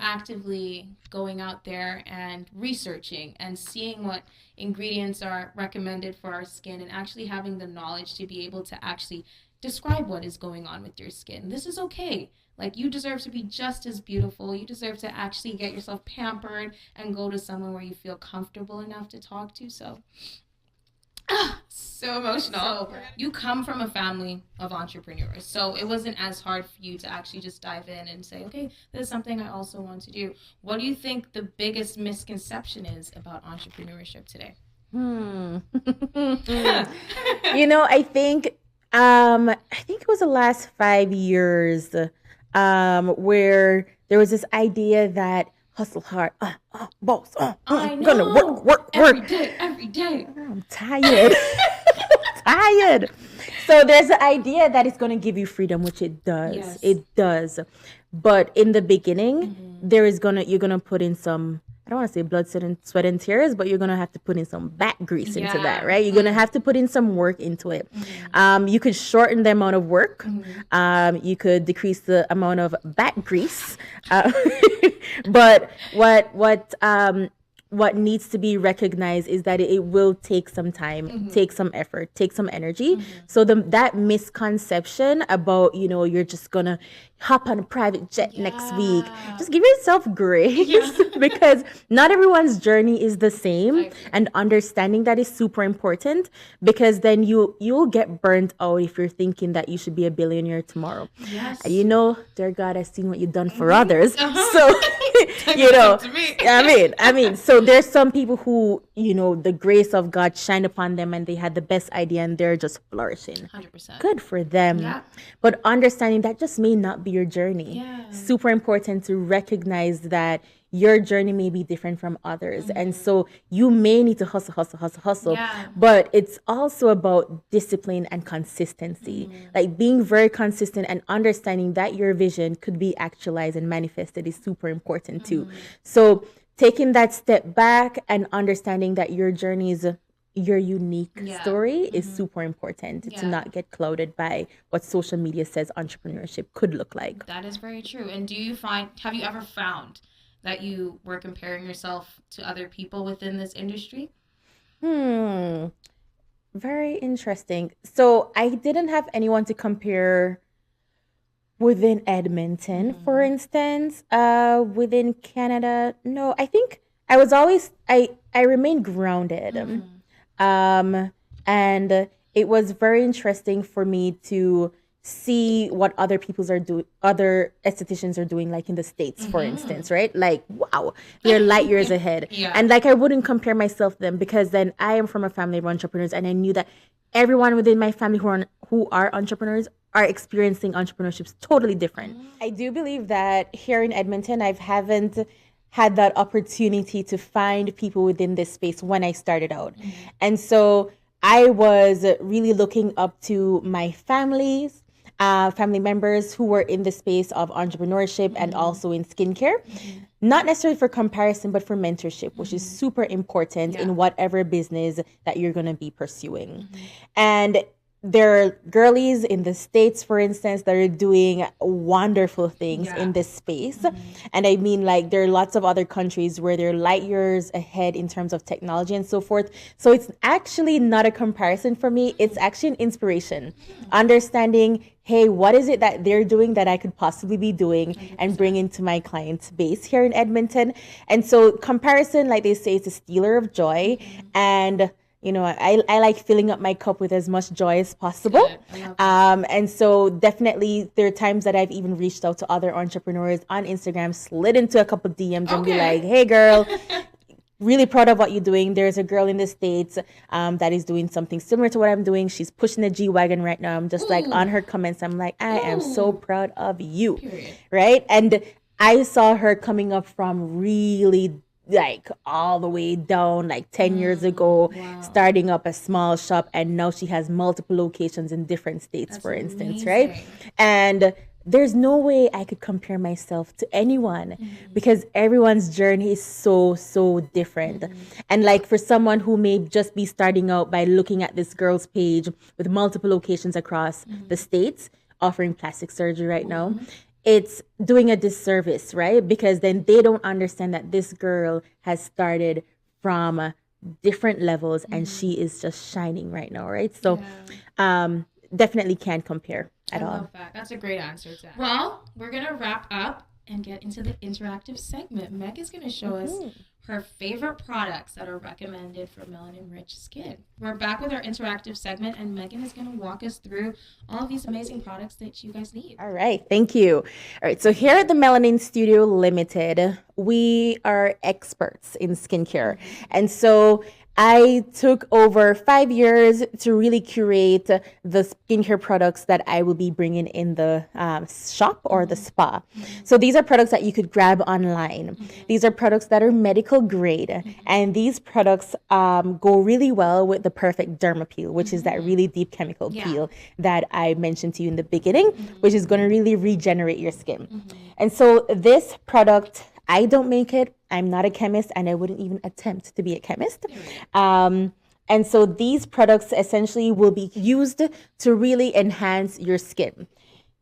actively going out there and researching and seeing what ingredients are recommended for our skin and actually having the knowledge to be able to actually describe what is going on with your skin. This is okay. Like, you deserve to be just as beautiful. You deserve to actually get yourself pampered and go to someone where you feel comfortable enough to talk to. So emotional. So, you come from a family of entrepreneurs, so it wasn't as hard for you to actually just dive in and say, okay, this is something I also want to do. What do you think the biggest misconception is about entrepreneurship today? I think it was the last 5 years where there was this idea that hustle hard, boss, I'm gonna work every day. I'm tired. So there's the idea that it's going to give you freedom, which it does. Yes. It does. But in the beginning, you're going to put in some, I don't want to say blood, sweat, and tears, but you're going to have to put in some back grease into that, right? You're going to have to put in some work into it. You could shorten the amount of work. You could decrease the amount of back grease. But what needs to be recognized is that it will take some time, take some effort, take some energy. So that misconception about, you're just going to hop on a private jet next week, just give yourself grace because not everyone's journey is the same. And understanding that is super important, because then you'll get burnt out if you're thinking that you should be a billionaire tomorrow. Yes. Dear God, I've seen what you've done for others. So, I mean, so there's some people who, the grace of God shined upon them and they had the best idea and they're just flourishing. 100%. Good for them. Yeah. But understanding that just may not be your journey. Yeah. Super important to recognize that your journey may be different from others. And so you may need to hustle. Yeah. But it's also about discipline and consistency. Like being very consistent and understanding that your vision could be actualized and manifested is super important too. So taking that step back and understanding that your journey is your unique story is super important to not get clouded by what social media says entrepreneurship could look like. That is very true. And have you ever found that you were comparing yourself to other people within this industry? Very interesting. So I didn't have anyone to compare within Edmonton, for instance. Within Canada, no. I think I was always I remained grounded. And it was very interesting for me to see what other other estheticians are doing, like in the States, for instance, right? Like, wow, they're light years ahead. And like, I wouldn't compare myself to them, because then I am from a family of entrepreneurs, and I knew that everyone within my family who are entrepreneurs are experiencing entrepreneurship totally different. I do believe that here in Edmonton, I haven't had that opportunity to find people within this space when I started out. And so I was really looking up to my family members who were in the space of entrepreneurship and also in skincare, not necessarily for comparison, but for mentorship, which is super important in whatever business that you're going to be pursuing. And there are girlies in the States, for instance, that are doing wonderful things in this space. And I mean, like, there are lots of other countries where they're light years ahead in terms of technology and so forth. So it's actually not a comparison for me. It's actually an inspiration. Understanding, hey, what is it that they're doing that I could possibly be doing 100%. And bring into my client base here in Edmonton. And so comparison, like they say, is a stealer of joy. And you know, I like filling up my cup with as much joy as possible. And so definitely there are times that I've even reached out to other entrepreneurs on Instagram, slid into a couple DMs and be like, hey girl, really proud of what you're doing. There's a girl in the States that is doing something similar to what I'm doing. She's pushing the G-Wagon right now. I'm just like on her comments. I'm like, I am so proud of you. Period. Right? And I saw her coming up from really like all the way down like 10 years ago, starting up a small shop, and now she has multiple locations in different states. That's for instance, amazing. Right? And there's no way I could compare myself to anyone because everyone's journey is so different. And like for someone who may just be starting out by looking at this girl's page with multiple locations across the states offering plastic surgery right now, it's doing a disservice, right? Because then they don't understand that this girl has started from different levels and she is just shining right now, right? So definitely can't compare at all. I love that. That's a great answer to that. Well, we're going to wrap up and get into the interactive segment. Meg is going to show us her favorite products that are recommended for melanin-rich skin. We're back with our interactive segment, and Megan is going to walk us through all of these amazing products that you guys need. All right, thank you. All right, so here at the Melanin Studio Limited, we are experts in skincare. And so I took over 5 years to really curate the skincare products that I will be bringing in the shop or the spa. So these are products that you could grab online. These are products that are medical grade. And these products go really well with the perfect derma peel, which is that really deep chemical peel that I mentioned to you in the beginning, which is going to really regenerate your skin. And so this product, I don't make it. I'm not a chemist, and I wouldn't even attempt to be a chemist. And so these products essentially will be used to really enhance your skin.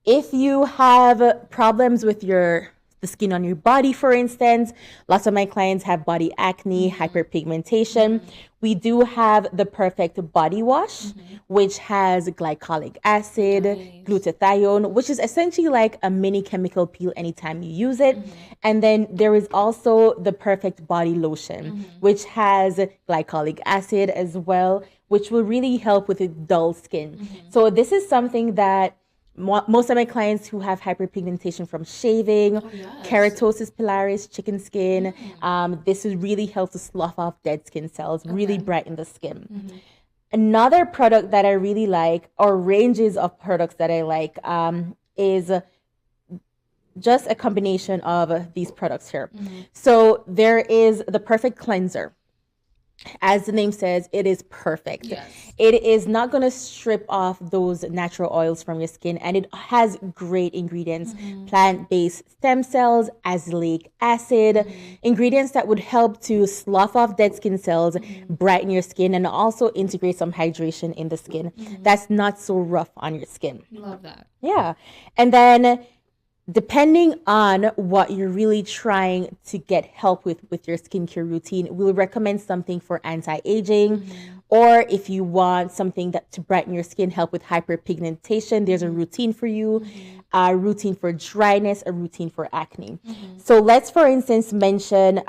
If you have problems with the skin on your body, for instance, lots of my clients have body acne, hyperpigmentation. We do have the perfect body wash, which has glycolic acid, glutathione, which is essentially like a mini chemical peel anytime you use it. And then there is also the perfect body lotion, which has glycolic acid as well, which will really help with dull skin. So this is something that most of my clients who have hyperpigmentation from shaving, keratosis pilaris, chicken skin, this will really help to slough off dead skin cells, really brighten the skin. Another product that I really like, or ranges of products that I like, is just a combination of these products here. So there is the perfect cleanser. As the name says, it is perfect. It is not going to strip off those natural oils from your skin, and it has great ingredients, plant-based stem cells, azelaic acid, ingredients that would help to slough off dead skin cells, brighten your skin, and also integrate some hydration in the skin. That's not so rough on your skin. Love that. Yeah. And then depending on what you're really trying to get help with your skincare routine, we'll recommend something for anti-aging, or if you want something that to brighten your skin, help with hyperpigmentation, there's a routine for you, a routine for dryness, a routine for acne. So let's, for instance, mention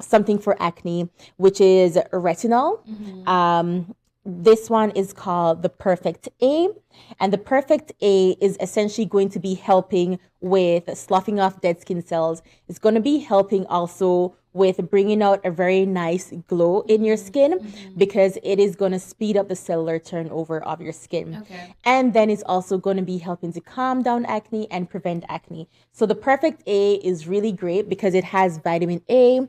something for acne, which is retinol. This one is called the Perfect A, and the Perfect A is essentially going to be helping with sloughing off dead skin cells. It's going to be helping also with bringing out a very nice glow in your skin, because it is going to speed up the cellular turnover of your skin. And then it's also going to be helping to calm down acne and prevent acne. So the Perfect A is really great because it has vitamin A,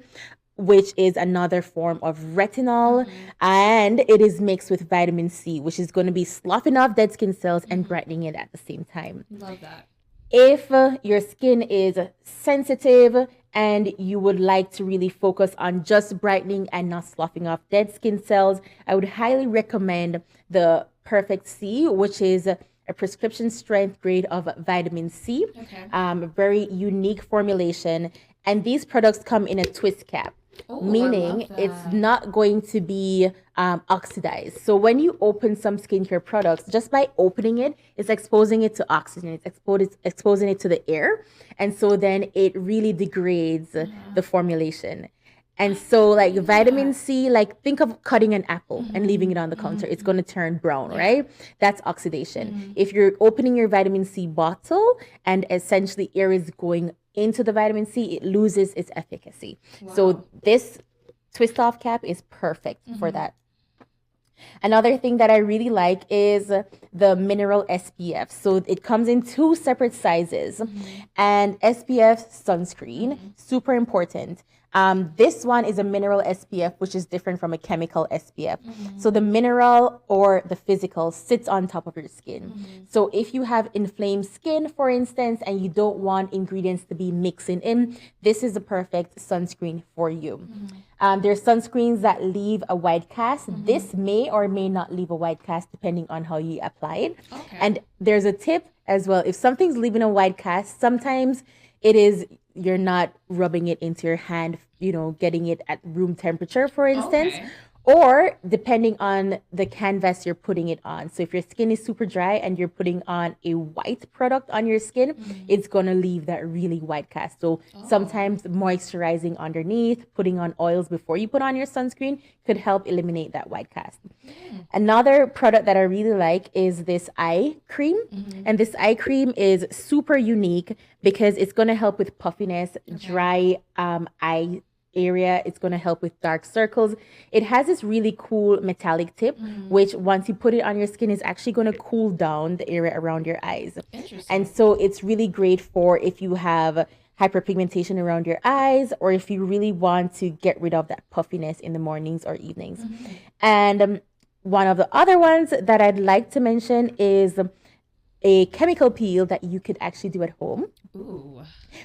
which is another form of retinol, and it is mixed with vitamin C, which is going to be sloughing off dead skin cells and brightening it at the same time. Love that. If your skin is sensitive and you would like to really focus on just brightening and not sloughing off dead skin cells, I would highly recommend the Perfect C, which is a prescription strength grade of vitamin C. Okay. A very unique formulation. And these products come in a twist cap. Oh, Meaning it's not going to be oxidized. So when you open some skincare products, just by opening it, it's exposing it to oxygen. It's exposing it to the air. And so then it really degrades the formulation. And so like vitamin C, like think of cutting an apple and leaving it on the counter. It's going to turn brown, right? That's oxidation. If you're opening your vitamin C bottle and essentially air is going into the vitamin C, it loses its efficacy. Wow. So this twist off cap is perfect for that. Another thing that I really like is the mineral SPF. So it comes in 2 separate sizes, and SPF sunscreen, super important. This one is a mineral SPF, which is different from a chemical SPF. So the mineral or the physical sits on top of your skin. So if you have inflamed skin, for instance, and you don't want ingredients to be mixing in, this is the perfect sunscreen for you. There's sunscreens that leave a white cast. This may or may not leave a white cast depending on how you apply it. Okay. And there's a tip as well. If something's leaving a white cast, sometimes it is you're not rubbing it into your hand, getting it at room temperature, for instance. Okay. Or depending on the canvas you're putting it on. So if your skin is super dry and you're putting on a white product on your skin, it's going to leave that really white cast. So sometimes moisturizing underneath, putting on oils before you put on your sunscreen could help eliminate that white cast. Another product that I really like is this eye cream. And this eye cream is super unique because it's going to help with puffiness, dry eye area. It's going to help with dark circles. It has this really cool metallic tip, which once you put it on your skin is actually going to cool down the area around your eyes. And so it's really great for if you have hyperpigmentation around your eyes, or if you really want to get rid of that puffiness in the mornings or evenings. And one of the other ones that I'd like to mention is a chemical peel that you could actually do at home. Ooh.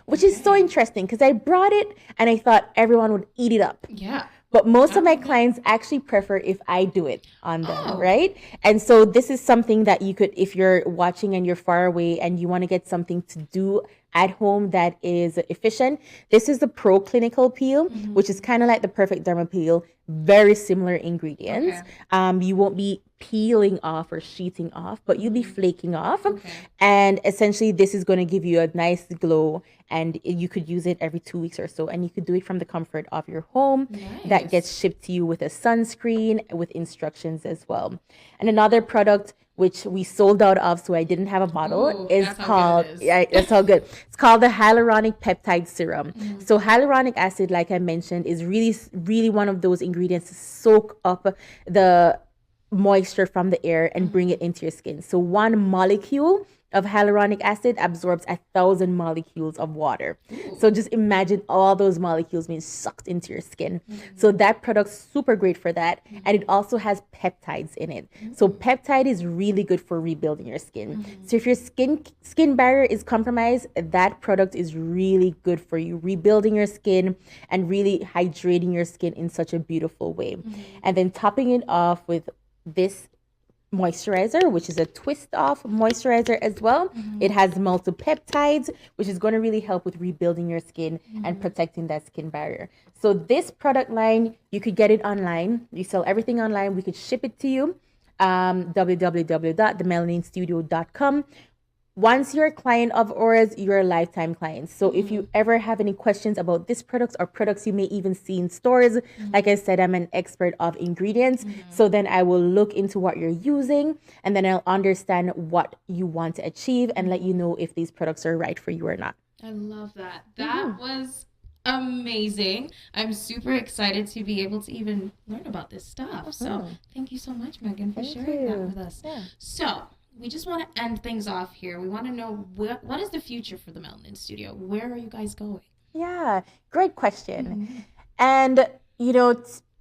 Which is so interesting because I brought it and I thought everyone would eat it up. Yeah. But most of my clients actually prefer if I do it on them, right? And so this is something that you could, if you're watching and you're far away and you want to get something to do at home that is efficient, this is the Pro Clinical Peel, which is kind of like the Perfect Derma Peel, very similar ingredients. You won't be peeling off or sheeting off, but you'll be flaking off. And essentially this is going to give you a nice glow, and you could use it every 2 weeks or so, and you could do it from the comfort of your home. That gets shipped to you with a sunscreen with instructions as well. And another product which we sold out of, so I didn't have a bottle, is called, that's all good. It's called the hyaluronic peptide serum. So hyaluronic acid, like I mentioned, is really one of those ingredients to soak up the moisture from the air and bring it into your skin. So 1 molecule of hyaluronic acid absorbs 1,000 molecules of water. So just imagine all those molecules being sucked into your skin. So that product's super great for that. And it also has peptides in it. So peptide is really good for rebuilding your skin. So if your skin barrier is compromised, that product is really good for you, rebuilding your skin and really hydrating your skin in such a beautiful way. And then topping it off with this moisturizer, which is a twist off moisturizer as well. It has multiple peptides, which is going to really help with rebuilding your skin and protecting that skin barrier. So this product line, you could get it online. We sell everything online. We could ship it to you. www.themelaninstudio.com. Once you're a client of ours, you're a lifetime client. So if you ever have any questions about this product or products you may even see in stores, like I said, I'm an expert of ingredients. So then I will look into what you're using, and then I'll understand what you want to achieve and let you know if these products are right for you or not. I love that. That was amazing. I'm super excited to be able to even learn about this stuff. So thank you so much, Megan, for sharing that with us. So we just want to end things off here. We want to know what is the future for the Melanin Studio? Where are you guys going? Yeah, great question. And,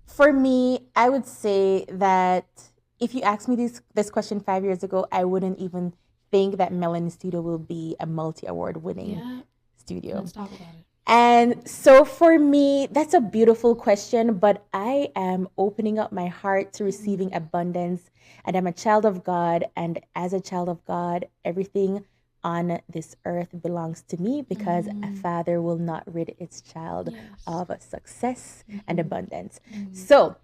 for me, I would say that if you asked me this question 5 years ago, I wouldn't even think that Melanin Studio will be a multi-award winning studio. Let's talk about it. And so for me, that's a beautiful question, but I am opening up my heart to receiving abundance. And I'm a child of God. And as a child of God, everything on this earth belongs to me because a father will not rid its child Yes. of success and abundance. So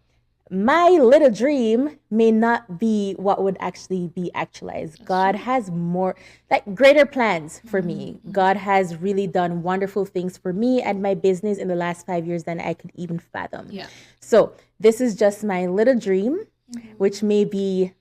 my little dream may not be what would actually be actualized. God has more, like greater plans for me. God has really done wonderful things for me and my business in the last 5 years than I could even fathom. Yeah. So this is just my little dream, which may be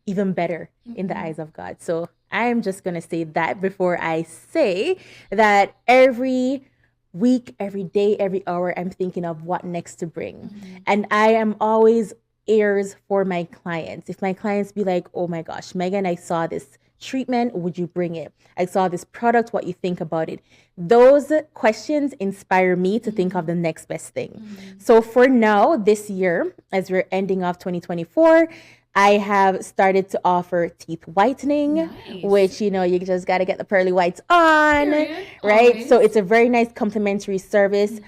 even better in the eyes of God. So I am just going to say that before I say that every week, every day, every hour, I'm thinking of what next to bring. And I am always ears for my clients. If my clients be like, oh my gosh, Megan, I saw this treatment, would you bring it? I saw this product, what you think about it? Those questions inspire me to think of the next best thing. So for now, this year, as we're ending off 2024, I have started to offer teeth whitening, which, you just got to get the pearly whites on, Period. right? Always. So it's a very nice complimentary service,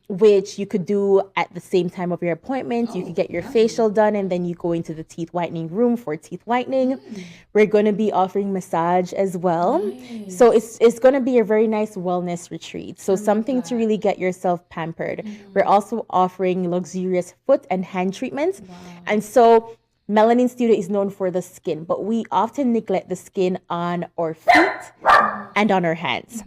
which you could do at the same time of your appointment. You could get your facial done and then you go into the teeth whitening room for teeth whitening. We're going to be offering massage as well. So it's going to be a very nice wellness retreat. So something to really get yourself pampered. We're also offering luxurious foot and hand treatments. And so Melanin Studio is known for the skin, but we often neglect the skin on our feet and on our hands.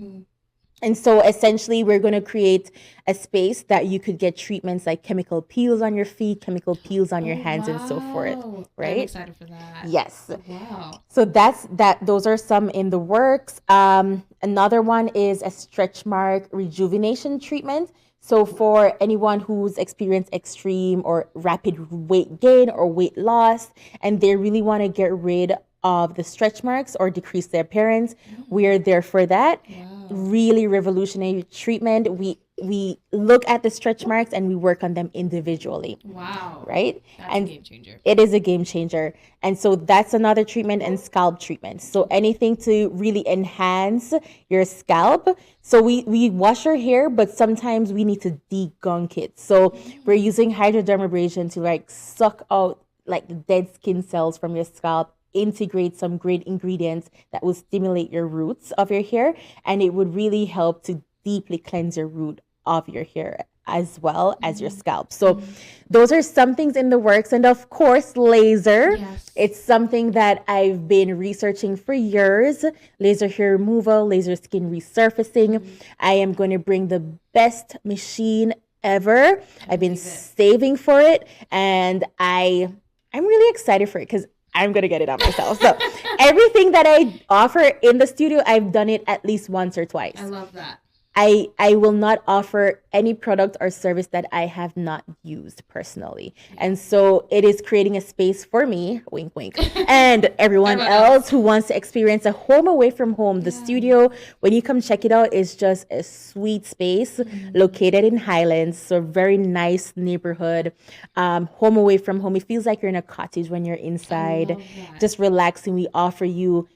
And so essentially, we're going to create a space that you could get treatments like chemical peels on your feet, chemical peels on your hands, and so forth. Right? I'm excited for that. Yes. Wow. So that's that. Those are some in the works. Another one is a stretch mark rejuvenation treatment. So for anyone who's experienced extreme or rapid weight gain or weight loss, and they really want to get rid of the stretch marks or decrease their appearance, we are there for that. Really revolutionary treatment. We look at the stretch marks and we work on them individually. Wow. Right? That's And a game changer. it is a game changer. And so that's another treatment, and scalp treatment. So anything to really enhance your scalp. So we wash our hair, but sometimes we need to degunk it. So we're using hydrodermabrasion to like suck out like the dead skin cells from your scalp, integrate some great ingredients that will stimulate your roots of your hair, and it would really help to deeply cleanse your root of your hair as well as your scalp. So those are some things in the works. And of course, laser. Yes. It's something that I've been researching for years. Laser hair removal, laser skin resurfacing. I am going to bring the best machine ever. I've been saving for it, and I'm really excited for it because I'm going to get it on myself. So everything that I offer in the studio, I've done it at least once or twice. I love that. I will not offer any product or service that I have not used personally. And so it is creating a space for me, wink, wink, and everyone else who wants to experience a home away from home. The studio, when you come check it out, is just a sweet space located in Highlands. So very nice neighborhood, home away from home. It feels like you're in a cottage when you're inside, just relaxing. We offer you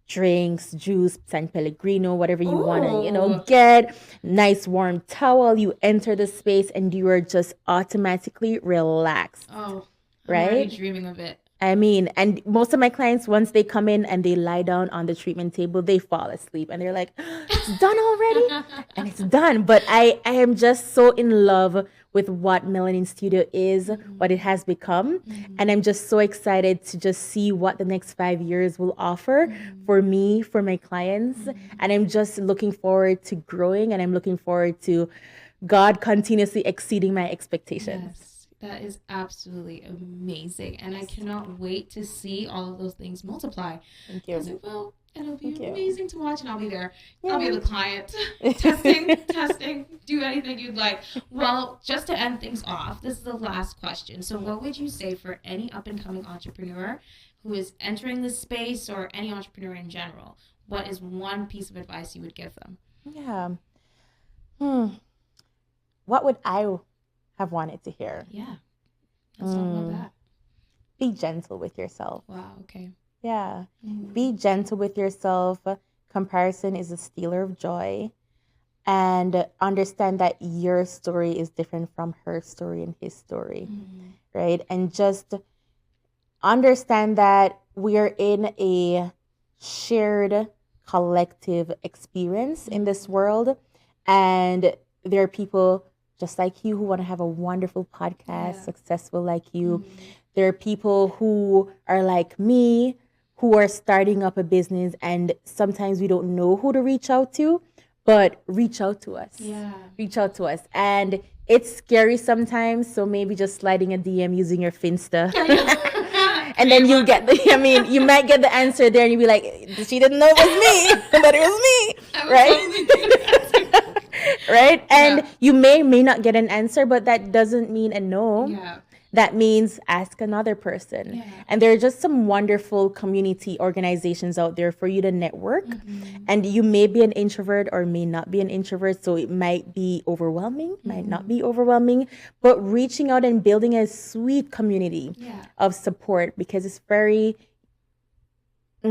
drinks, juice, San Pellegrino, whatever you want to, get. Nice warm towel. You enter the space and you are just automatically relaxed. Oh, right? I'm already dreaming of it. I mean, and most of my clients, once they come in and they lie down on the treatment table, they fall asleep and they're like, it's done already? And it's done. But I am just so in love with what Melanin Studio is, what it has become. And I'm just so excited to just see what the next 5 years will offer for me, for my clients. And I'm just looking forward to growing, and I'm looking forward to God continuously exceeding my expectations. Yes. That is absolutely amazing. And I cannot wait to see all of those things multiply. Thank you. It will. And it'll be Thank you. amazing to watch, and I'll be there. Yeah. I'll be the client. testing, do anything you'd like. Well, just to end things off, this is the last question. So what would you say for any up-and-coming entrepreneur who is entering this space, or any entrepreneur in general? What is one piece of advice you would give them? Yeah. What would I have wanted to hear? Yeah. Let's talk about that. Be gentle with yourself. Wow, okay. Yeah. Be gentle with yourself. Comparison is a stealer of joy. and understand that your story is different from her story and his story, right? And just understand that we are in a shared collective experience in this world, and there are people just like you who want to have a wonderful podcast, successful like you. There are people who are like me, who are starting up a business, and sometimes we don't know who to reach out to, but reach out to us. Reach out to us. And it's scary sometimes, so maybe just sliding a DM using your Finsta. And then you get you might get the answer there and you'll be like, she didn't know it was me, but it was me, right? Right? And you may not get an answer, but that doesn't mean a no. That means ask another person. And there are just some wonderful community organizations out there for you to network. And you may be an introvert or may not be an introvert, so it might be overwhelming, might not be overwhelming, but reaching out and building a sweet community of support, because it's very, I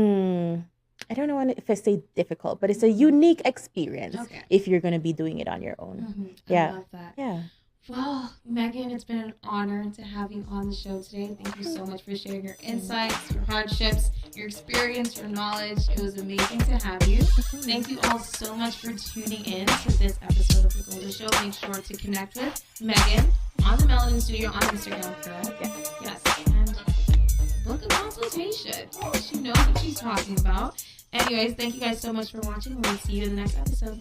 don't know if I say difficult, but it's a unique experience if you're going to be doing it on your own. I love that. Well, Megan, it's been an honor to have you on the show today. Thank you so much for sharing your insights, your hardships, your experience, your knowledge. It was amazing to have you. Thank you all so much for tuning in to this episode of The Golda Show. Make sure to connect with Megan on the Melanin Studio on Instagram, correct? Yes. And book a consultation. She knows what she's talking about. Anyways, thank you guys so much for watching. We'll see you in the next episode.